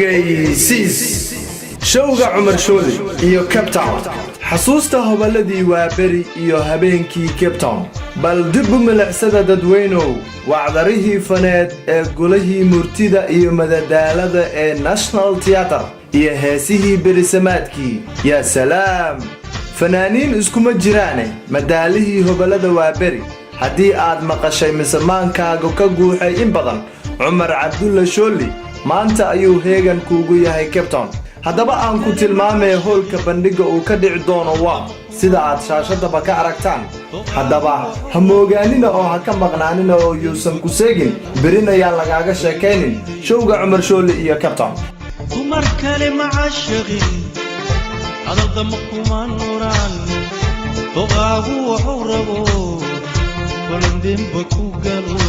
ogeysiis showga Cumar Shooli iyo Cape Town xasuusta hobaladii waa beri iyo habeenkii Cape Town bal dib u milicsada dadweynow wacdarihii faneed ee gulahii murtida iyo madadaalada ee National Theatre iyo heesihii berisamaadkii ya salaam fanaaniin iskuma jiraane madaalihii hobalada waa beri haddii aad maqashay mismaankaaga ka guuxay in badan Cumar Cabdulla Shooli maanta ayuu heegan kuugu yahay Cape Town haddaba aan ku tilmaamay hoolka bandhiga uu ka dhici doono waa sida aad shaashadaba ka aragtaan haddaba ha moogaanina oo ha ka maqnaanina oo yuusan ku seegin berina ayaan lagaaga sheekaynin showga Cumar Shooli iyo Cape Town dumar kale macashaqin adalda makuman nuran doqaagu wuxuu rabo kulandin baku galo